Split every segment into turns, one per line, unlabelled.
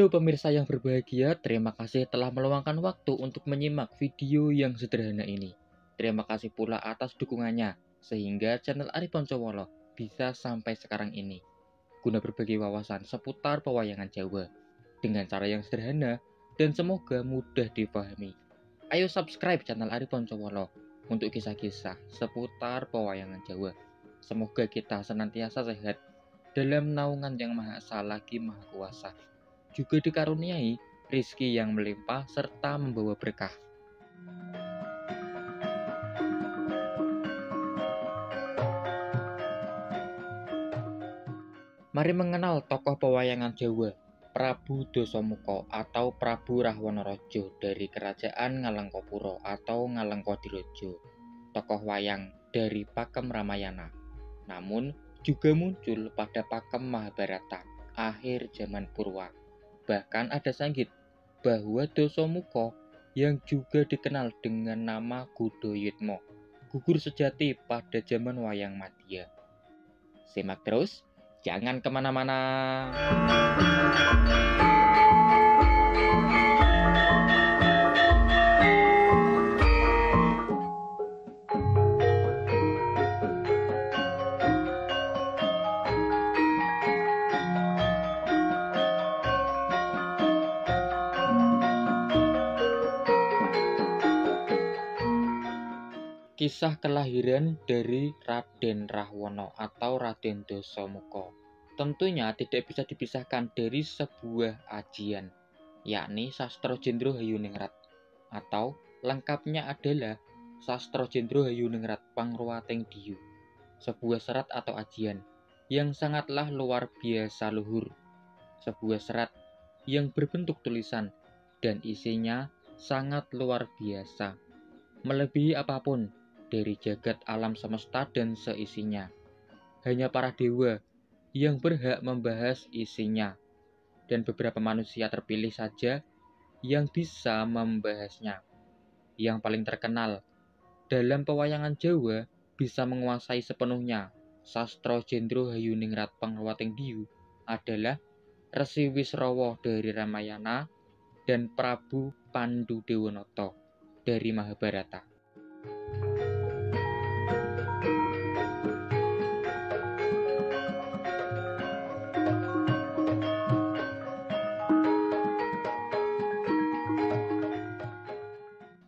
Halo pemirsa yang berbahagia, terima kasih telah meluangkan waktu untuk menyimak video yang sederhana ini. Terima kasih pula atas dukungannya, sehingga channel Ari Poncowolo bisa sampai sekarang ini. Guna berbagi wawasan seputar pewayangan Jawa, dengan cara yang sederhana dan semoga mudah dipahami. Ayo subscribe channel Ari Poncowolo untuk kisah-kisah seputar pewayangan Jawa. Semoga kita senantiasa sehat dalam naungan yang Maha Esa lagi Maha Kuasa. Juga dikaruniai rizki yang melimpah serta membawa berkah. Mari mengenal tokoh pewayangan Jawa, Prabu Dasamuka atau Prabu Rahwanaraja dari Kerajaan Ngalengkapura atau Ngalengkadirojo. Tokoh wayang dari Pakem Ramayana, namun juga muncul pada Pakem Mahabharata akhir zaman Purwa. Bahkan ada sanggit bahwa Dasamuka yang juga dikenal dengan nama Gudayatma, gugur sejati pada zaman wayang madya. Simak terus, jangan kemana-mana. Kisah kelahiran dari Raden Rahwana atau Raden Dasamuka tentunya tidak bisa dipisahkan dari sebuah ajian, yakni Sastra Jendra Hayuningrat, atau lengkapnya adalah Sastra Jendra Hayuningrat Pangruwating Diyu, sebuah serat atau ajian yang sangatlah luar biasa luhur, sebuah serat yang berbentuk tulisan dan isinya sangat luar biasa, melebihi apapun dari jagat alam semesta dan seisinya. Hanya para dewa yang berhak membahas isinya, dan beberapa manusia terpilih saja yang bisa membahasnya. Yang paling terkenal dalam pewayangan Jawa bisa menguasai sepenuhnya Sastra Jendra Hayuningrat Pangruwating Diyu adalah Resi Wisrawa dari Ramayana dan Prabu Pandhudewanata dari Mahabharata.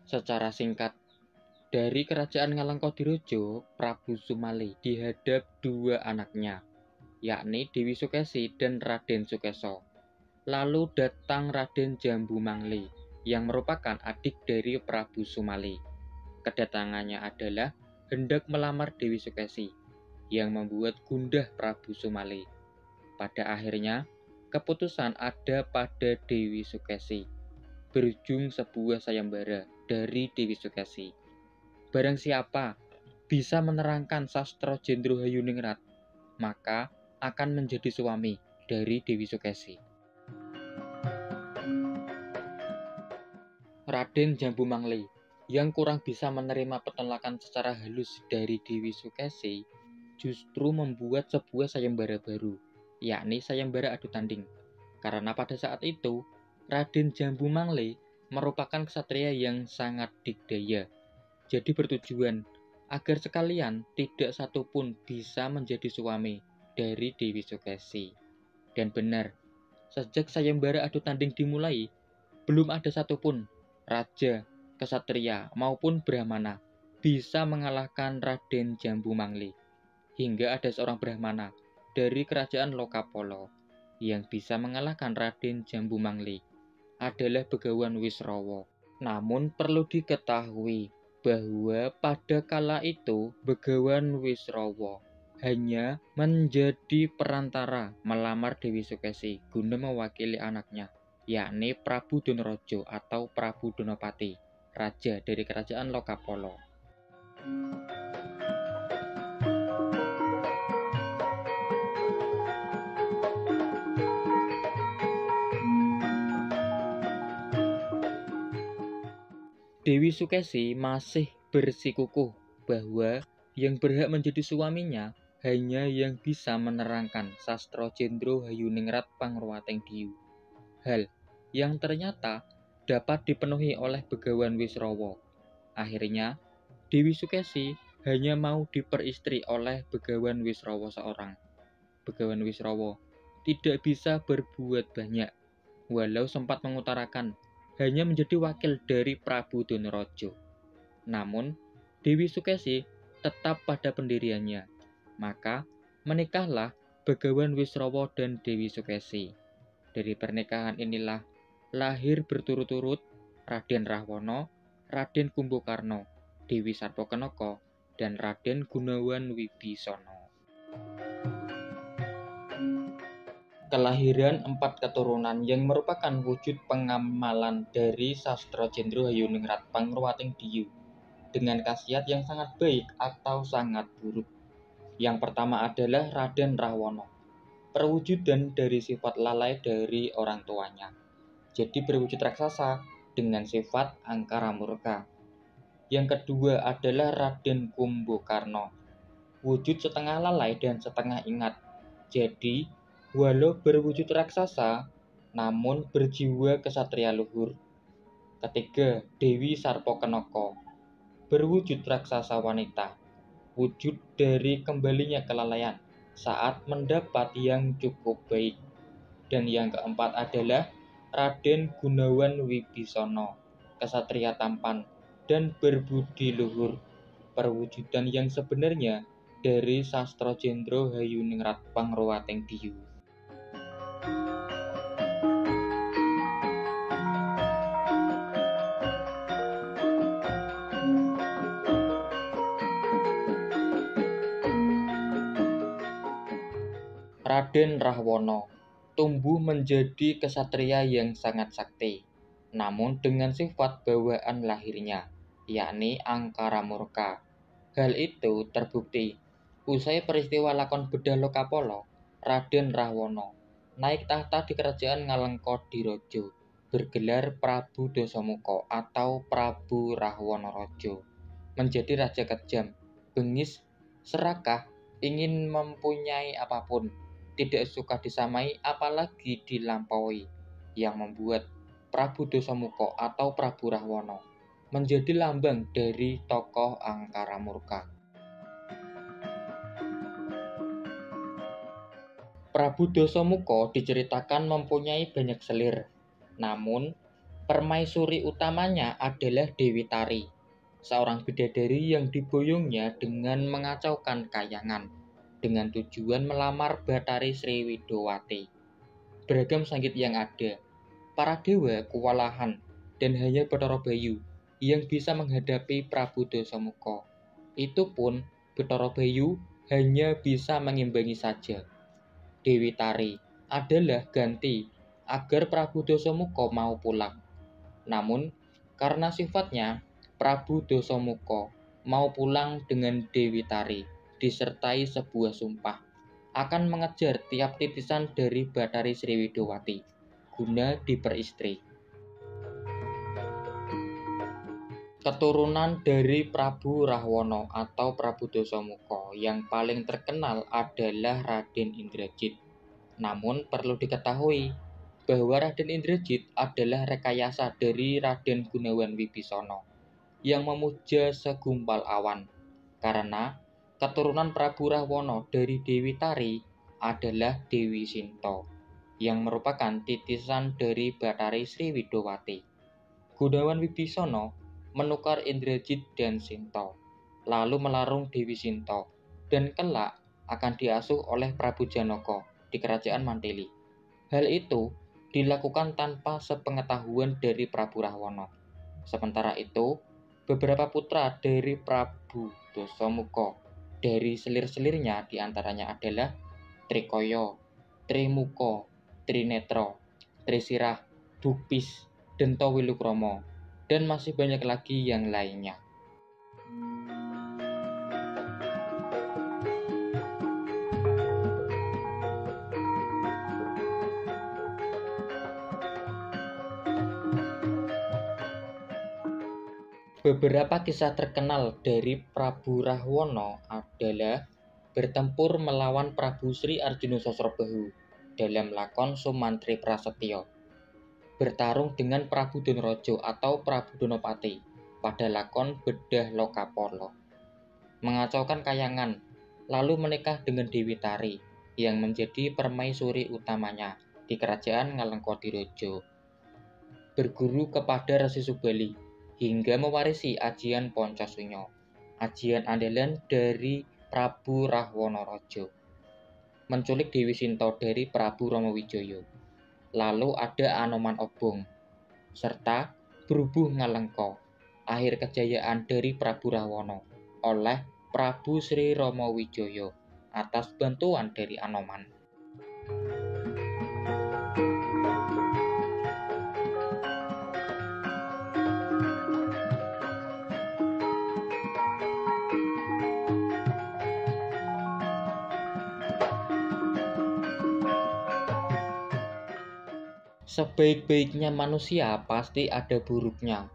Secara singkat, dari Kerajaan Ngalengkadirojo, Prabu Sumali dihadap dua anaknya, yakni Dewi Sukesi dan Raden Sukeso. Lalu datang Raden Jambu Mangli, yang merupakan adik dari Prabu Sumali. Kedatangannya adalah hendak melamar Dewi Sukesi, yang membuat gundah Prabu Sumali. Pada akhirnya, keputusan ada pada Dewi Sukesi. Berujung sebuah sayembara dari Dewi Sukesi. Barang siapa bisa menerangkan Sastra Jendra Hayuningrat, maka akan menjadi suami dari Dewi Sukesi. Raden Jambu Mangli yang kurang bisa menerima penolakan secara halus dari Dewi Sukesi justru membuat sebuah sayembara baru, yakni sayembara adu tanding. Karena pada saat itu Raden Jambu Mangli merupakan ksatria yang sangat digdaya. Jadi bertujuan agar sekalian tidak satupun bisa menjadi suami dari Dewi Sukesi. Dan benar, sejak sayembara adu tanding dimulai, belum ada satupun raja, ksatria maupun brahmana bisa mengalahkan Raden Jambu Mangli. Hingga ada seorang brahmana dari kerajaan Lokapolo yang bisa mengalahkan Raden Jambu Mangli adalah Begawan Wisrawa. Namun perlu diketahui bahwa pada kala itu Begawan Wisrawa hanya menjadi perantara melamar Dewi Sukesi guna mewakili anaknya, yakni Prabu Donorojo atau Prabu Donopati, raja dari kerajaan Lokapolo. Dewi Sukesi masih bersikukuh bahwa yang berhak menjadi suaminya hanya yang bisa menerangkan Sastra Jendra Hayuningrat Pangruwating Diyu. hal yang ternyata dapat dipenuhi oleh Begawan Wisrawa. Akhirnya, Dewi Sukesi hanya mau diperistri oleh Begawan Wisrawa seorang. Begawan Wisrawa tidak bisa berbuat banyak, walau sempat mengutarakan hanya menjadi wakil dari Prabu Donorojo. Namun, Dewi Sukesi tetap pada pendiriannya. Maka, menikahlah Begawan Wisrawa dan Dewi Sukesi. Dari pernikahan inilah lahir berturut-turut Raden Rahwana, Raden Kumbakarna, Dewi Sarpakenaka, dan Raden Gunawan Wibisana. Kelahiran 4 keturunan yang merupakan wujud pengamalan dari Sastra Jendro Hayuningrat Pangruwating Diyu dengan khasiat yang sangat baik atau sangat buruk. Yang pertama adalah Raden Rahwana, perwujudan dari sifat lalai dari orang tuanya. Jadi berwujud raksasa dengan sifat angkara murka. Yang kedua adalah Raden Kumbakarna, wujud setengah lalai dan setengah ingat. Jadi, walau berwujud raksasa, namun berjiwa kesatria luhur. Ketiga, Dewi Sarpakenaka, berwujud raksasa wanita, wujud dari kembalinya kelalaian saat mendapat yang cukup baik. Dan yang keempat adalah Raden Gunawan Wibisana, kesatria tampan dan berbudi luhur, perwujudan yang sebenarnya dari Sastra Jendro Hayuningrat Pangruwating Diyu. Raden Rahwana tumbuh menjadi kesatria yang sangat sakti, namun dengan sifat bawaan lahirnya, yakni angkara murka. Hal itu terbukti usai peristiwa lakon Bedah Lokapala. Raden Rahwana naik tahta di kerajaan Ngalengkadirojo, bergelar Prabu Dasamuka atau Prabu Rahwanaraja, menjadi raja kejam, bengis, serakah, ingin mempunyai apapun, tidak suka disamai apalagi dilampaui, yang membuat Prabu Dasamuka atau Prabu Rahwana menjadi lambang dari tokoh angkara murka. Prabu Dasamuka diceritakan mempunyai banyak selir, namun permaisuri utamanya adalah Dewi Tari, seorang bidadari yang diboyongnya dengan mengacaukan kayangan dengan tujuan melamar Bathari Sri Widowati. Beragam sanggit yang ada, para dewa kewalahan dan hanya Bathara Bayu yang bisa menghadapi Prabu Dasamuka. Itu pun Bathara Bayu hanya bisa mengimbangi saja. Dewi Tari adalah ganti agar Prabu Dasamuka mau pulang. Namun, karena sifatnya, Prabu Dasamuka mau pulang dengan Dewi Tari disertai sebuah sumpah akan mengejar tiap titisan dari Bathari Sri Widowati guna diperistri. Keturunan dari Prabu Rahwana atau Prabu Dasamuka yang paling terkenal adalah Raden Indrajit. Namun perlu diketahui bahwa Raden Indrajit adalah rekayasa dari Raden Gunawan Wibisana yang memuja segumpal awan, karena keturunan Prabu Rahwana dari Dewi Tari adalah Dewi Sinta, yang merupakan titisan dari Bathari Sri Widowati. Gunawan Wibisana menukar Indrajit dan Sinta, lalu melarung Dewi Sinta, dan kelak akan diasuh oleh Prabu Janaka di kerajaan Mantili. Hal itu dilakukan tanpa sepengetahuan dari Prabu Rahwana. Sementara itu, beberapa putra dari Prabu Dasamuka dari selir-selirnya diantaranya adalah Trikoyo, Trimuka, Trinetra, Trisirah, Bukpis, Denta Wilukromo, dan masih banyak lagi yang lainnya. Beberapa kisah terkenal dari Prabu Rahwana adalah bertempur melawan Prabu Sri Arjuna Sosrobahu dalam lakon Sumantri Prasetya. bertarung dengan Prabu Donorojo atau Prabu Donopati pada lakon Bedah Lokapolo, mengacaukan kayangan, lalu menikah dengan Dewi Tari yang menjadi permaisuri utamanya di kerajaan Ngalengkodirojo, berguru kepada Resi Subali hingga mewarisi ajian Poncosunyo, ajian andalan dari Prabu Rahwanorojo, menculik Dewi Sinta dari Prabu Romowijoyo. Lalu ada Anoman Obong, serta Brubuh Ngalengka, akhir kejayaan dari Prabu Rahwana oleh Prabu Sri Romowijoyo atas bantuan dari Anoman. Sebaik-baiknya manusia pasti ada buruknya.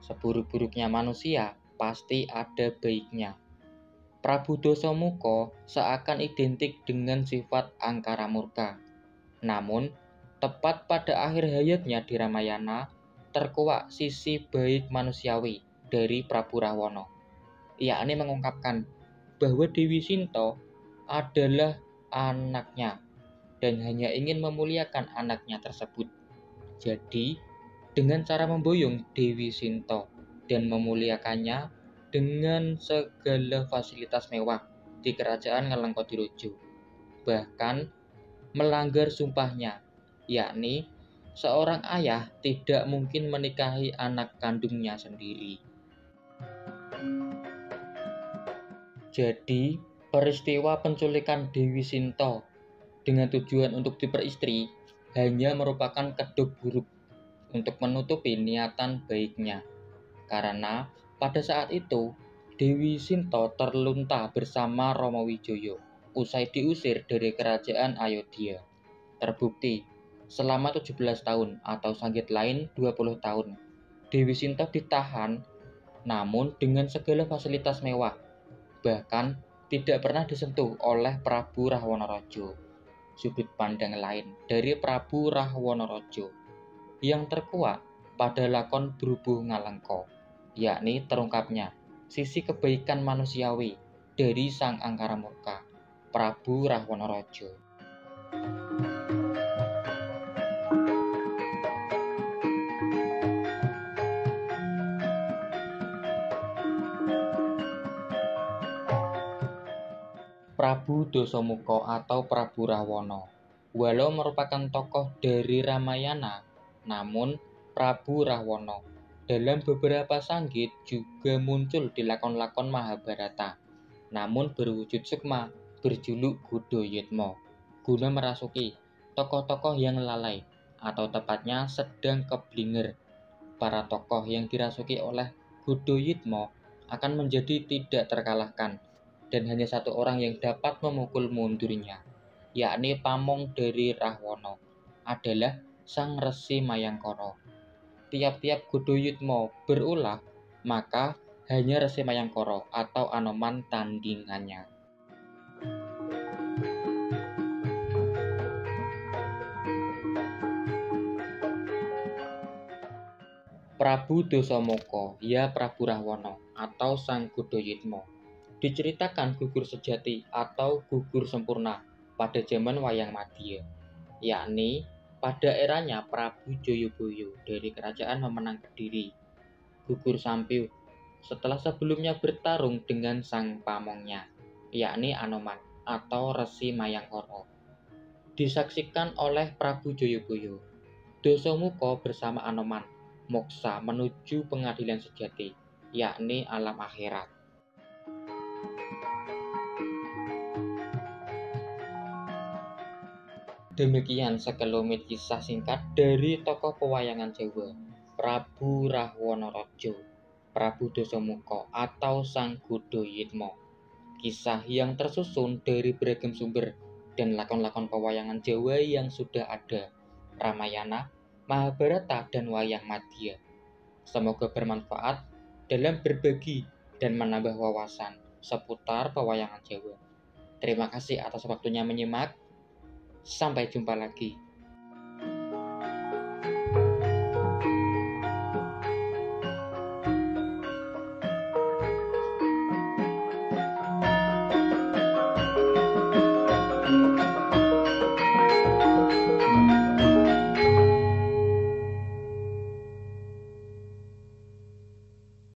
Seburuk-buruknya manusia pasti ada baiknya. Prabu Dasamuka seakan identik dengan sifat angkara murka. Namun, tepat pada akhir hayatnya di Ramayana, terkuak sisi baik manusiawi dari Prabu Rahwana, yakni mengungkapkan bahwa Dewi Sinta adalah anaknya dan hanya ingin memuliakan anaknya tersebut. Jadi, dengan cara memboyong Dewi Sinta dan memuliakannya dengan segala fasilitas mewah di kerajaan Ngalengkodirojo, bahkan melanggar sumpahnya, yakni seorang ayah tidak mungkin menikahi anak kandungnya sendiri. Jadi, peristiwa penculikan Dewi Sinta dengan tujuan untuk diperistri hanya merupakan kedok buruk untuk menutupi niatan baiknya. Karena pada saat itu, Dewi Sinta terlunta bersama Romowijoyo usai diusir dari kerajaan Ayodhya. Terbukti, selama 17 tahun atau sanggit lain 20 tahun, Dewi Sinta ditahan namun dengan segala fasilitas mewah, bahkan tidak pernah disentuh oleh Prabu Rahwanorojo. Sudut pandang lain dari Prabu Rahwanorojo yang terkuak pada lakon Brubuh Ngalengka, yakni terungkapnya sisi kebaikan manusiawi dari sang angkara murka, Prabu Rahwanorojo. Prabu Dasamuka atau Prabu Rahwana, walau merupakan tokoh dari Ramayana, namun Prabu Rahwana dalam beberapa sanggit juga muncul di lakon-lakon Mahabharata, namun berwujud sukma berjuluk Godoyitma, guna merasuki tokoh-tokoh yang lalai atau tepatnya sedang keblinger. Para tokoh yang dirasuki oleh Godoyitma akan menjadi tidak terkalahkan dan hanya satu orang yang dapat memukul mundurnya, yakni pamong dari Rahwana, adalah sang Resi Mayangkara. Tiap-tiap Godoyitma berulah, maka hanya Resi Mayangkara atau Anoman tandingannya. Prabu Dasamuka, ya Prabu Rahwana atau sang Godoyitma, diceritakan gugur sejati atau gugur sempurna pada zaman Wayang Madya, yakni pada eranya Prabu Jayabaya dari kerajaan memenang Kediri. Gugur sampiuh setelah sebelumnya bertarung dengan sang pamongnya, yakni Anoman atau Resi Mayangkara. Disaksikan oleh Prabu Jayabaya, Dasamuka bersama Anoman moksa menuju pengadilan sejati, yakni alam akhirat. Demikian sekelumit kisah singkat dari tokoh pewayangan Jawa, Prabu Rahwanorojo, Prabu Dasamuka atau Sang Godoyitma. Kisah yang tersusun dari beragam sumber dan lakon-lakon pewayangan Jawa yang sudah ada, Ramayana, Mahabharata, dan Wayang Madya. Semoga bermanfaat dalam berbagi dan menambah wawasan seputar pewayangan Jawa. Terima kasih atas waktunya menyimak. Sampai jumpa lagi.